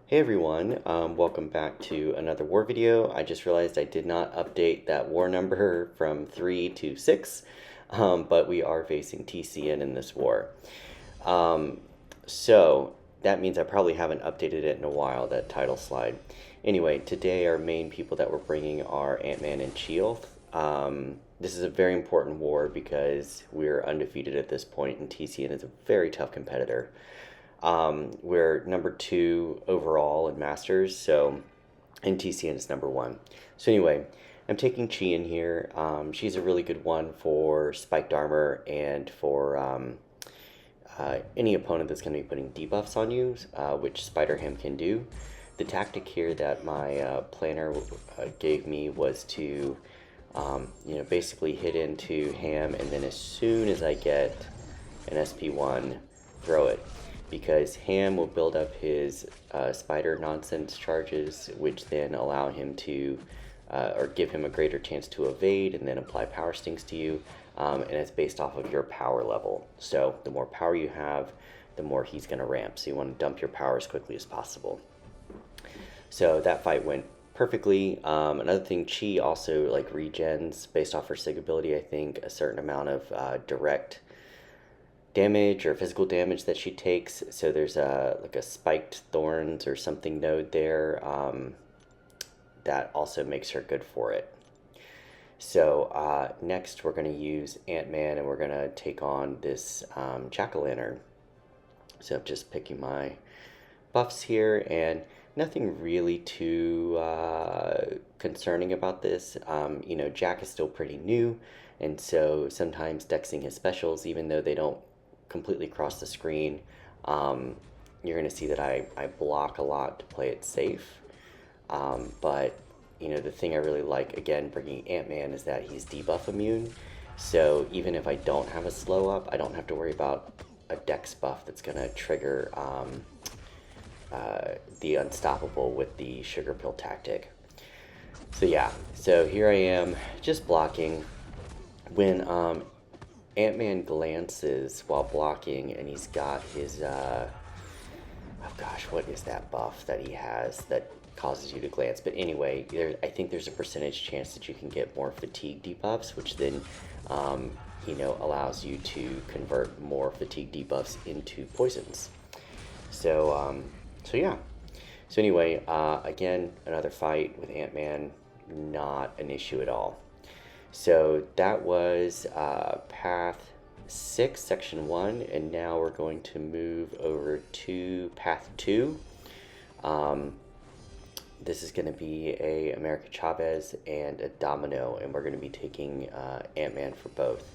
Hey everyone, welcome back to another war video. I just realized I did not update that war number from 3 to 6, but we are facing TCN in this war. Um, so that means I probably haven't updated it in a while, that title slide. Anyway, today our main people that we're bringing are Ant-Man and Shield. This is a very important war because we're undefeated at this point, and TCN is a very tough competitor. We're number 2 overall in Masters, so and TCN is number 1. So anyway, I'm taking Chi in here. She's a really good one for spiked armor and for any opponent that's going to be putting debuffs on you, which Spider Ham can do. The tactic here that my planner gave me was to, basically hit into Ham, and then as soon as I get an SP1, throw it. Because Ham will build up his spider nonsense charges, which then allow him to, or give him a greater chance to evade and then apply power stings to you. And it's based off of your power level. So the more power you have, the more he's going to ramp. So you want to dump your power as quickly as possible. So that fight went perfectly. Another thing, Chi also like regens based off her sig ability, I think, a certain amount of direct damage or physical damage that she takes. So there's like a spiked thorns or something node there that also makes her good for it. So next we're going to use Ant-Man, and we're going to take on this jack-o'-lantern. So I'm just picking my buffs here, and nothing really too concerning about this. Jack is still pretty new, and so sometimes dexing his specials, even though they don't completely cross the screen, you're going to see that I block a lot to play it safe. But the thing I really like, again, bringing Ant-Man, is that he's debuff immune. So even if I don't have a slow up, I don't have to worry about a dex buff that's going to trigger the unstoppable with the sugar pill tactic. So yeah, so here I am just blocking. When Ant-Man glances while blocking, and he's got his oh gosh, what is that buff that he has that causes you to glance? But anyway, I think there's a percentage chance that you can get more fatigue debuffs, which then allows you to convert more fatigue debuffs into poisons. So yeah. So anyway, again, another fight with Ant-Man, not an issue at all. So that was path 6, section 1, and now we're going to move over to path 2. This is going to be a America Chavez and a Domino, and we're going to be taking Ant-Man for both.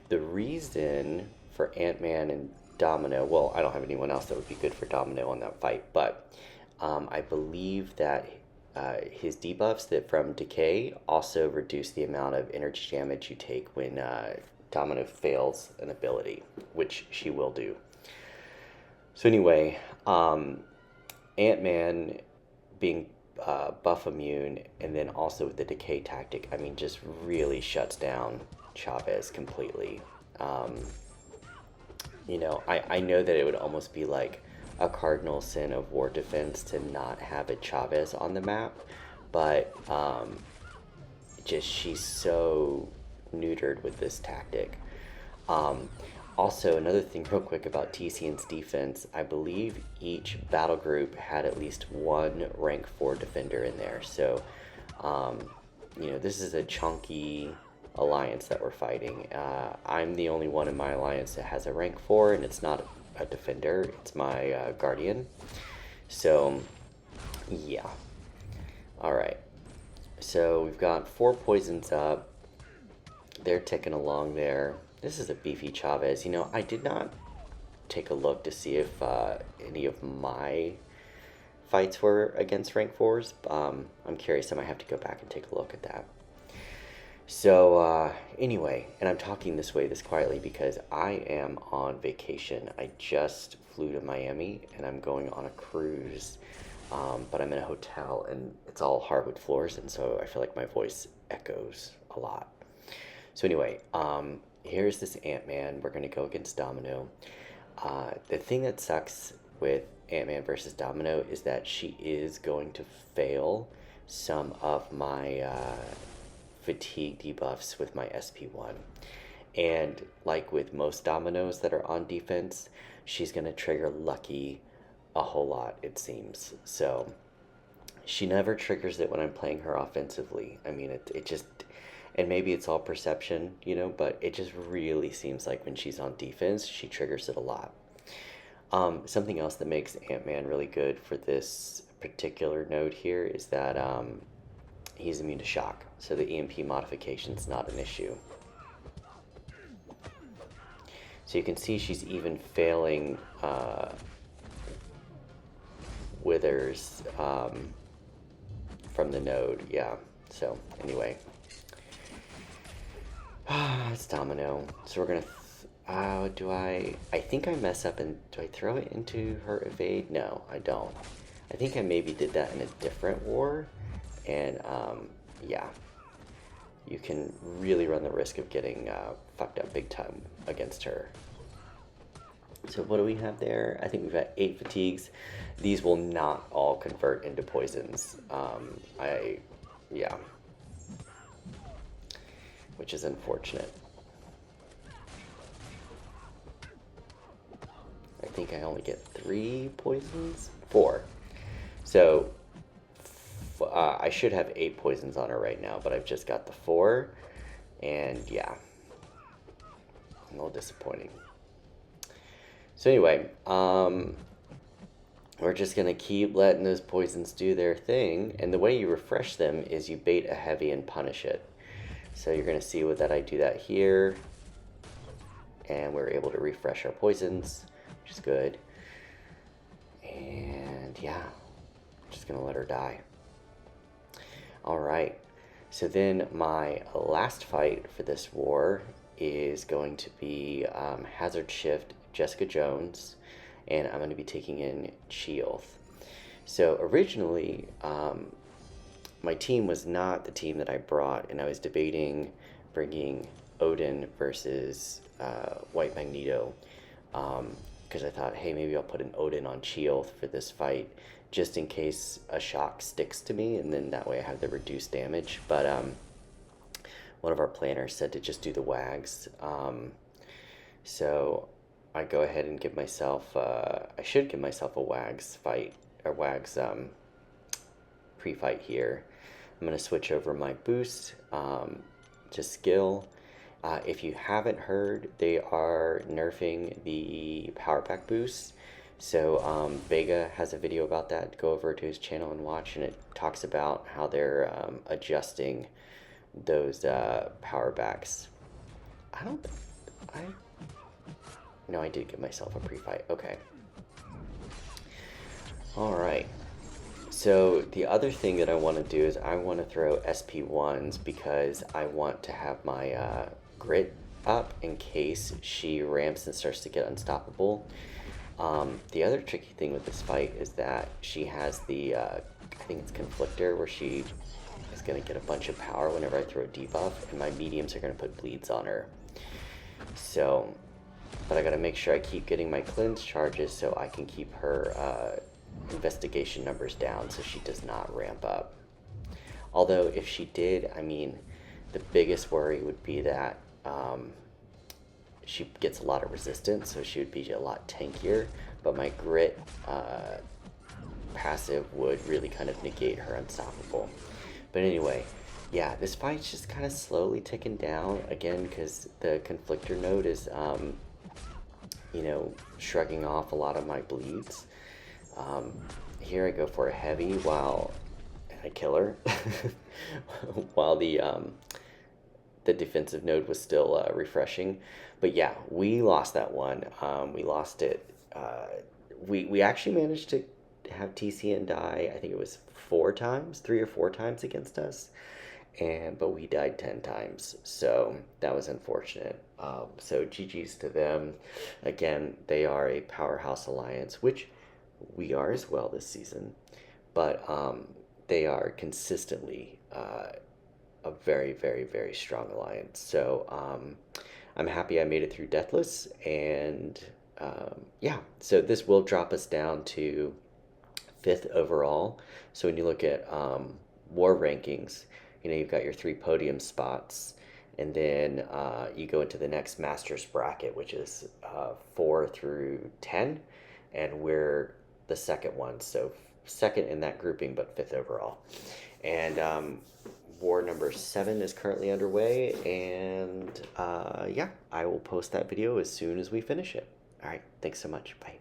The reason for Ant-Man and Domino, well, I don't have anyone else that would be good for Domino on that fight, but I believe that his debuffs that from Decay also reduce the amount of energy damage you take when Domino fails an ability, which she will do. So anyway, Ant-Man being buff immune, and then also with the Decay tactic, I mean, just really shuts down Chavez completely. I know that it would almost be like a cardinal sin of war defense to not have a Chavez on the map, but she's so neutered with this tactic. Also, another thing real quick about TCN's defense, I believe each battle group had at least one rank 4 defender in there. So, this is a chunky alliance that we're fighting. I'm the only one in my alliance that has a rank 4, and it's not a defender, it's my guardian. So yeah, all right, so we've got 4 poisons up. They're ticking along there. This is a beefy Chavez. I did not take a look to see if any of my fights were against rank 4s. I'm curious. I might have to go back and take a look at that. So anyway, and I'm talking this quietly because I am on vacation. I just flew to Miami, and I'm going on a cruise, but I'm in a hotel, and it's all hardwood floors, and so I feel like my voice echoes a lot. So anyway, here's this Ant-Man. We're going to go against Domino. The thing that sucks with Ant-Man versus Domino is that she is going to fail some of my fatigue debuffs with my SP1. And like with most Dominoes that are on defense, she's going to trigger Lucky a whole lot, it seems. So she never triggers it when I'm playing her offensively. I mean, it just, and maybe it's all perception, but it just really seems like when she's on defense, she triggers it a lot. Something else that makes Ant-Man really good for this particular node here is that he's immune to shock, so the EMP modification is not an issue. So you can see she's even failing Withers from the node, yeah. So anyway, it's Domino. So we're gonna, I think I mess up and do I throw it into her evade? No, I don't. I think I maybe did that in a different war, and yeah, you can really run the risk of getting fucked up big time against her. So what do we have there? I think we've got 8 fatigues. These will not all convert into poisons. Yeah, which is unfortunate. I think I only get 3 poisons? 4. So I should have 8 poisons on her right now, but I've just got the 4. And yeah, a little disappointing. So anyway, we're just going to keep letting those poisons do their thing. And the way you refresh them is you bait a heavy and punish it. So you're going to see that I do that here. And we're able to refresh our poisons, which is good. And yeah, just going to let her die. All right. So then my last fight for this war is going to be Hazard Shift Jessica Jones, and I'm going to be taking in Sheoth. So originally, my team was not the team that I brought, and I was debating bringing Odin versus White Magneto, because I thought, hey, maybe I'll put an Odin on Sheoth for this fight, just in case a shock sticks to me, and then that way I have the reduced damage. But one of our planners said to just do the Wags. So I go ahead and give myself, I should give myself a Wags fight, or Wags pre-fight here. I'm going to switch over my boost to skill. If you haven't heard, they are nerfing the power pack boost. So Vega has a video about that. Go over to his channel and watch, and it talks about how they're adjusting those power backs. No, I did give myself a pre-fight. Okay. All right. So the other thing that I want to do is I want to throw SP1s because I want to have my grit up in case she ramps and starts to get unstoppable. The other tricky thing with this fight is that she has the, I think it's Conflictor, where she is going to get a bunch of power whenever I throw a debuff, and my mediums are going to put bleeds on her. So, but I got to make sure I keep getting my cleanse charges so I can keep her investigation numbers down so she does not ramp up. Although if she did, I mean, the biggest worry would be that she gets a lot of resistance, so she would be a lot tankier, but my grit passive would really kind of negate her unstoppable. But anyway, yeah, this fight's just kind of slowly ticking down, again, because the Conflictor node is, you know, shrugging off a lot of my bleeds. Here I go for a heavy while I kill her, while the defensive node was still refreshing. But yeah, we lost that one. We lost it. We actually managed to have TCN die, I think it was 3 or 4 times against us, but we died 10 times, so that was unfortunate. So GG's to them. Again, they are a powerhouse alliance, which we are as well this season, but they are consistently a very, very, very strong alliance. So I'm happy I made it through Deathless, and yeah, so this will drop us down to 5th overall. So when you look at war rankings, you've got your 3 podium spots, and then you go into the next Masters bracket, which is 4 through 10, and we're the second one, so second in that grouping, but 5th overall. And war number 7 is currently underway, and yeah, I will post that video as soon as we finish it. All right, thanks so much. Bye.